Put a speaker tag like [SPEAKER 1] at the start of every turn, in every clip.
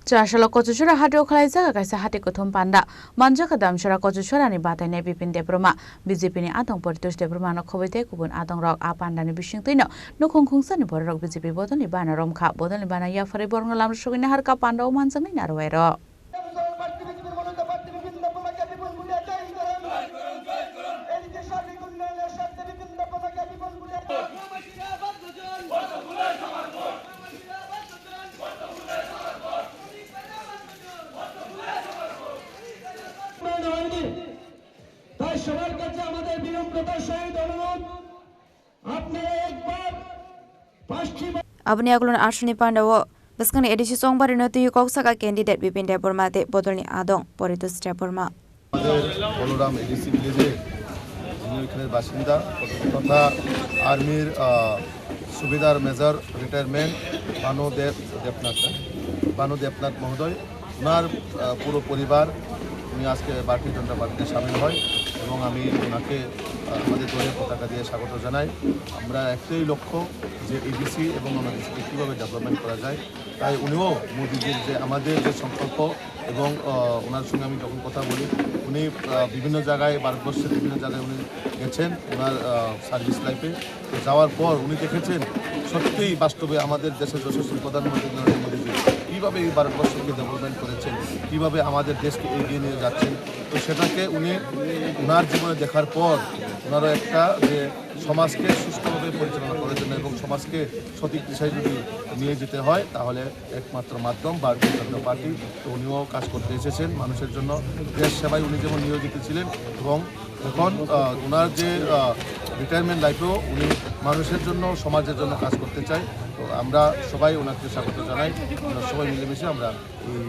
[SPEAKER 1] Trashala Kochura Hado Kalaiza, Hati Kotum Panda, Manjaka Damshara Kochura and Batane Bipin de Broma, Bizipini Adon Portus de Bromano Kovite, Kubun Adon Rock Apandani Bishintino, no Concunsan Borok Bizipi Botan Ibana Romka, Botan Ibana Yafari Bornolam Shugin Harka Pando Mansan in Arwero.
[SPEAKER 2] সবার কাছে আমাদের বিনম্রতার সহিত অনুরোধ আপনারা একবার
[SPEAKER 3] Abni aglon Ashni Pandawo, Baskani Edishi Song Barinoti Koksaka candidate Bipin de Burmate, Bodoni Adong, Poritus Chaburma.
[SPEAKER 4] Balaram ADC ভিলেজে যিনি এখানের বাসিন্দা তথা আর্মির সুবেদার মেজর রিটায়ারমেন্ট বানু দেবনাথ মহোদয় ওনার পুরো পরিবার উনি আজকে ভারতীয় জনতা পার্টিতে সামিল হয় এবং আমি ওনাকে আমাদের দলের পতাকা দিয়ে স্বাগত জানাই। আমরা একটাই লক্ষ্য যে এডিসি এবং আমাদের কীভাবে ডেভেলপমেন্ট করা যায়, তাই উনিও মোদিজির যে আমাদের যে সংকল্প এবং ওনার সঙ্গে আমি যখন কথা বলি উনি বিভিন্ন জায়গায় ভারতবর্ষের বিভিন্ন জায়গায় উনি গেছেন ওনার সার্ভিস লাইফে যাওয়ার পর উনি দেখেছেন সত্যিই বাস্তবে আমাদের দেশের যশস্বী প্রধানমন্ত্রী নরেন্দ্র মোদীজি কীভাবে এই ভারতবর্ষকে ডেভেলপমেন্ট করেছেন, কীভাবে আমাদের দেশকে এগিয়ে নিয়ে যাচ্ছেন। তো সেটাকে উনি ওনার জীবনে দেখার পর ওনারা একটা যে সমাজকে সুষ্ঠুভাবে পরিচালনা করার জন্য এবং সমাজকে সঠিক দিশায় যদি নিয়ে যেতে হয় তাহলে একমাত্র মাধ্যম ভারতীয় জনতা পার্টি। তো উনিও কাজ করতে এসেছেন মানুষের জন্য, দেশ সেবায় উনি যেমন নিয়োজিত ছিলেন এবং এখন ওনার যে রিটায়ারমেন্ট লাইফেও উনি মানুষের জন্য সমাজের জন্য কাজ করতে চাই। তো আমরা সবাই ওনাকে স্বাগত জানাই, আমরা সবাই মিলেমিশে আমরা এই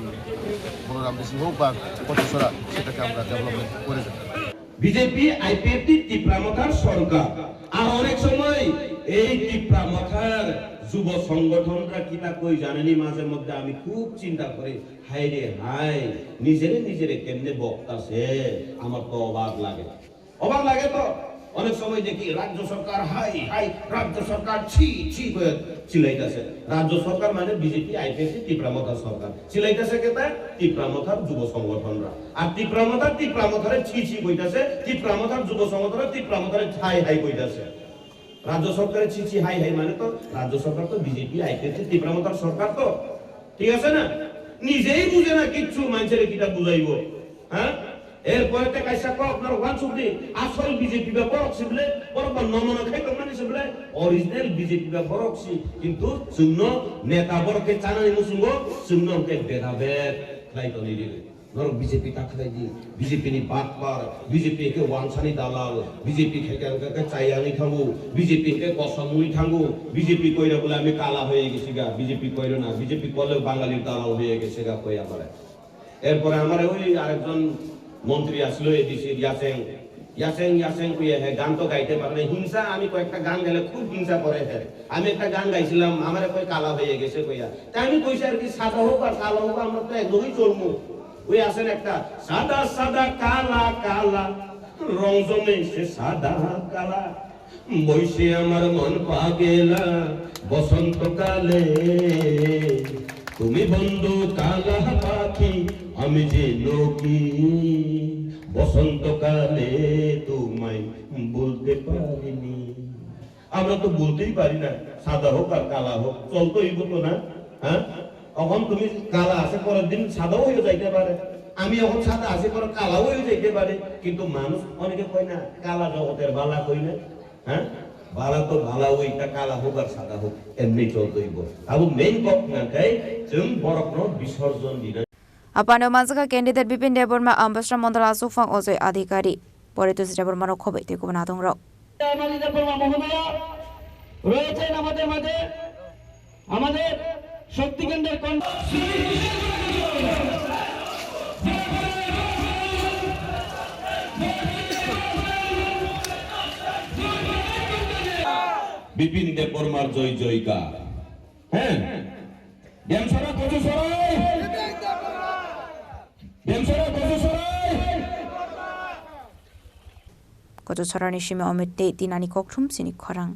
[SPEAKER 4] বলরাম দেশি হোক বা কচুছড়া সেটাকে আমরা ডেভেলপমেন্ট করে যাই।
[SPEAKER 2] বিজেপি আইপিএফটি তীব্রামথার সরকার আর অনেক সময় এই তীব্রামথার যুব সংগঠনরা কিনা কই জানেনি, মাঝে মধ্যে আমি খুব চিন্তা করি হাই রে হাই নিজেরে কেমনে বক্তাছে, আমার তো অবাক লাগে তো অনেক সময় দেখি রাজ্য সরকার হাই হাই, রাজ্য সরকার ছি ছি করে চিল্লাইতেছে। রাজ্য সরকার মানে বিজেপি আইপিএফটি তীব্রামথার সরকার, চিল্লাইতেছে কেতা তীব্রামথার যুব সংগঠনরা, আর তীব্রামথারে ছি ছি কইতাছে, তীব্রামথার যুব সংগঠন তীব্রামথারে হাই হাই কইতাছে। রাজ্য সরকারের ছি ছি হাই হাই মানে তো রাজ্য সরকার তো বিজেপি আইপিএফটি তীব্রামথার সরকার, তো ঠিক আছে না, নিজেই বুঝে না কিচ্ছু, মানুষের কিটা বুঝাইবো। হ্যাঁ, এরপরে কাইসা কো আপনার ওয়ান সুবদি আসল বিজেপি বা বরকসি বলে বরক নমনা খাই তো মানে বলে অরিজিনাল বিজেপি বা বরকসি, কিন্তু শূন্য নেতা বরকে চানানি মুসুঙ্গো শূন্যকে ভেদাভেদ লাই তো নিদি নরক বিজেপি টাকাই দি বিজেপি নি বাত পার বিজেপি কে ওয়ানসানি দালাল বিজেপি কে চাইয়ানি থাঙ্গু বিজেপি কে কসমুই থাঙ্গু বিজেপি কইরা বলে আমি কালা হয়ে গেছি গা, বিজেপি কইরো না, বিজেপি কলে বাঙালির দালাল হয়ে গেছে গা কই আমারে। এরপরে আমারে ওই আরেকজন মন্ত্রী আসলো এডিসি ইয়াসেং কইয়া হে গান তো গাইতে পারে না, হিংসা, আমি কয়েকটা গান গাইলে খুব হিংসা করে হে, আমি একটা গান গাইছিলাম আমারে কই কালা হয়ে গেছে কইয়া, তাই আমি কইছি আর কি সাদা হোক আর কালো হোক আমরা তো একদমই চলমু। ওই আসেন একটা সাদা সাদা কালা কালা রং জমে সে সাদা কালা বইসে আমার মন পাগেলা বসন্তকালে তুমি বন্ধু কালা পাখি আমি যে লোকি বসন্তকালে তোমায় বলতে পারিনি। আমরা তো বলতেই পারি না, সাদা হোক আর কালা হোক চলতোই বলতো না। হ্যাঁ, এখন তুমি কালা আছে পরের দিন সাদাও হয়ে যাইতে পারে, আমি এখন সাদা আছে পরে কালাও হয়ে যাইতে পারে, কিন্তু মানুষ অনেকে কয় না কালা জগতের বালা কই না। হ্যাঁ, বালা তো বালা ওইটা কালা হোক আর সাদা হোক এমনি চলতোইব। আবু মেইন কথাটাই जों बरकनो विसर्जन दिना
[SPEAKER 3] Apano Manzaka candidate Bipin de Burma Ambassador Mondala Sufang Ozoi Adhikari Poritus de Burma Rokobe te Kubanatong Ro
[SPEAKER 2] রয়েছেন আমাদের মাঝে আমাদের শক্তি কেন্দ্রের বিপিন দেব বর্মার জয় জয়কার। হ্যাঁ, ড্যামসরা কচুছড়াই
[SPEAKER 3] Kojo Sorani Shime Omite Dinani Kokrum Sinik Korang